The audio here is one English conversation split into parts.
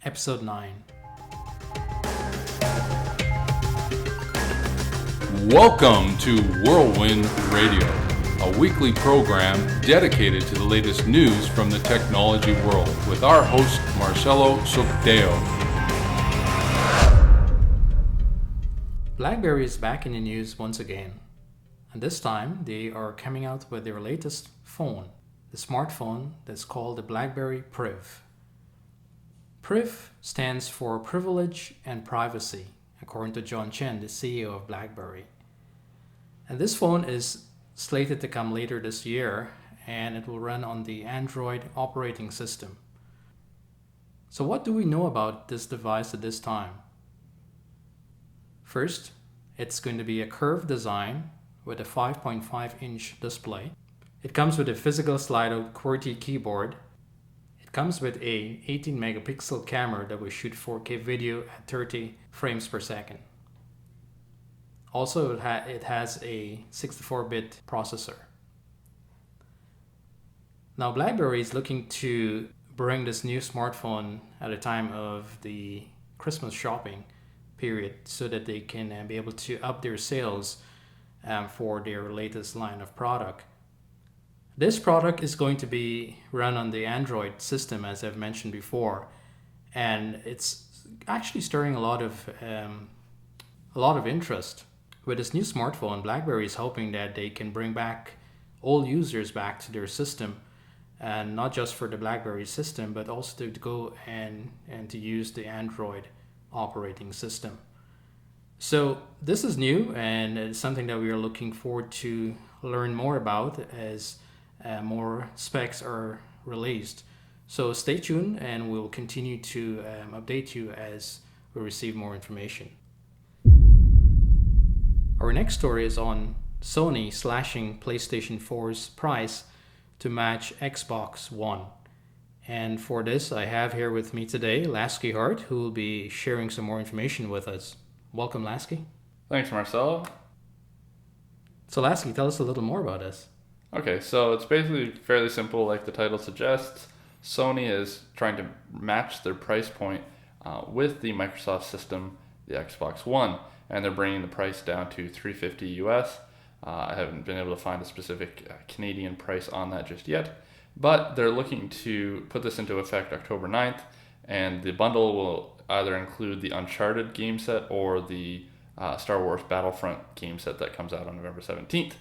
Episode 9. Welcome to Whirlwind Radio, a weekly program dedicated to the latest news from the technology world with our host Marcello. Blackberry is back in the news once again, and this time they are coming out with their latest phone, the smartphone that's called the Blackberry Priv. Priv stands for Privilege and Privacy, according to John Chen, the CEO of BlackBerry. And this phone is slated to come later this year, and it will run on the Android operating system. So what do we know about this device at this time? First, it's going to be a curved design with a 5.5-inch display. It comes with a physical slide-out QWERTY keyboard. It comes with a 18 megapixel camera that will shoot 4K video at 30 frames per second. Also, it has a 64-bit processor. Now, BlackBerry is looking to bring this new smartphone at a time of the Christmas shopping period so that they can be able to up their sales for their latest line of product. This product is going to be run on the Android system, as I've mentioned before, and it's actually stirring a lot of interest. With this new smartphone, BlackBerry is hoping that they can bring back all users back to their system, and not just for the BlackBerry system, but also to go and to use the Android operating system. So this is new, and it's something that we are looking forward to learn more about as more specs are released. So stay tuned, and we'll continue to update you as we receive more information. Our next story is on Sony slashing PlayStation 4's price to match Xbox One. And for this, I have here with me today Lasky Hart, who will be sharing some more information with us. Welcome, Lasky. Thanks, Marcello. So Lasky, tell us a little more about this. Okay, so it's basically fairly simple, like the title suggests. Sony is trying to match their price point with the Microsoft system, the Xbox One, and they're bringing the price down to $350 US. I haven't been able to find a specific Canadian price on that just yet, but they're looking to put this into effect October 9th, and the bundle will either include the Uncharted game set or the Star Wars Battlefront game set that comes out on November 17th.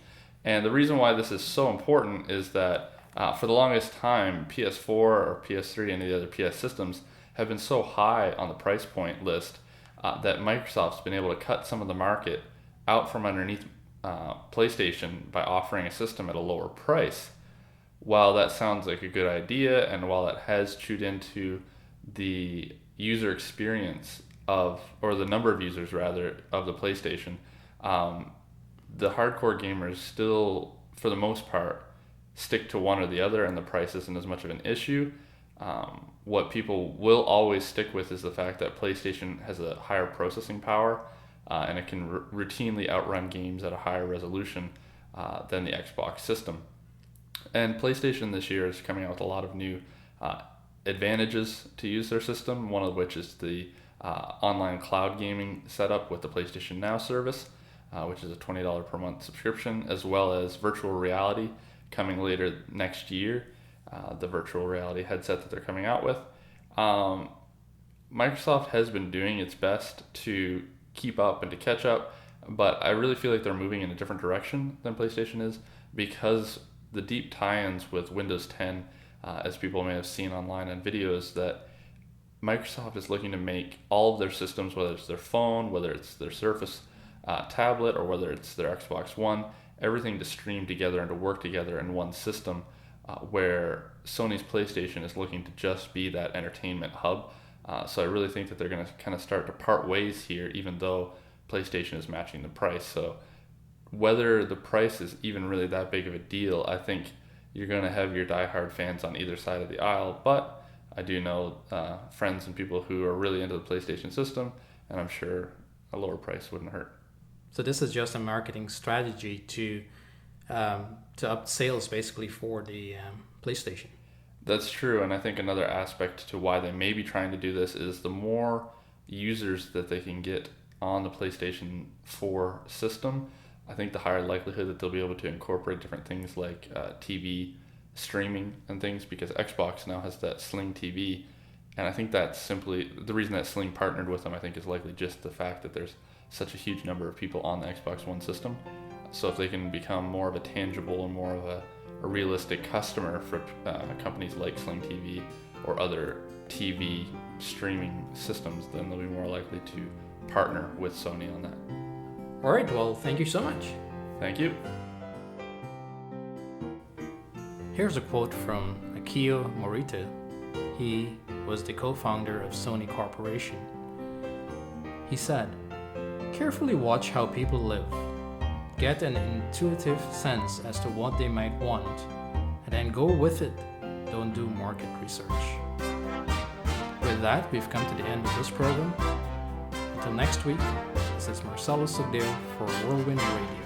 And the reason why this is so important is that for the longest time, PS4 or PS3 and the other PS systems have been so high on the price point list that Microsoft's been able to cut some of the market out from underneath PlayStation by offering a system at a lower price. While that sounds like a good idea, and while it has chewed into the user experience or the number of users rather, of the PlayStation, the hardcore gamers still, for the most part, stick to one or the other, and the price isn't as much of an issue. What people will always stick with is the fact that PlayStation has a higher processing power, and it can routinely outrun games at a higher resolution than the Xbox system. And PlayStation this year is coming out with a lot of new advantages to use their system, one of which is the online cloud gaming setup with the PlayStation Now service, which is a $20 per month subscription, as well as virtual reality coming later next year, the virtual reality headset that they're coming out with. Microsoft has been doing its best to keep up and to catch up, but I really feel like they're moving in a different direction than PlayStation is, because the deep tie-ins with Windows 10, as people may have seen online in videos, that Microsoft is looking to make all of their systems, whether it's their phone, whether it's their Surface tablet, or whether it's their Xbox One, everything to stream together and to work together in one system, where Sony's PlayStation is looking to just be that entertainment hub. So I really think that they're going to kind of start to part ways here, even though PlayStation is matching the price. So whether the price is even really that big of a deal, I think you're going to have your diehard fans on either side of the aisle. But I do know friends and people who are really into the PlayStation system, and I'm sure a lower price wouldn't hurt. So this is just a marketing strategy to up sales basically for the PlayStation. That's true, and I think another aspect to why they may be trying to do this is the more users that they can get on the PlayStation 4 system, I think the higher likelihood that they'll be able to incorporate different things like TV streaming and things, because Xbox now has that Sling TV, and I think that's simply the reason that Sling partnered with them. I think is likely just the fact that there's such a huge number of people on the Xbox One system. So if they can become more of a tangible and more of a realistic customer for companies like Sling TV or other TV streaming systems, then they'll be more likely to partner with Sony on that. All right, well, thank you so much. Thank you. Here's a quote from Akio Morita. He was the co-founder of Sony Corporation. He said, "Carefully watch how people live. Get an intuitive sense as to what they might want, and then go with it. Don't do market research." With that, we've come to the end of this program. Until next week, this is Marcello for Whirlwind Radio.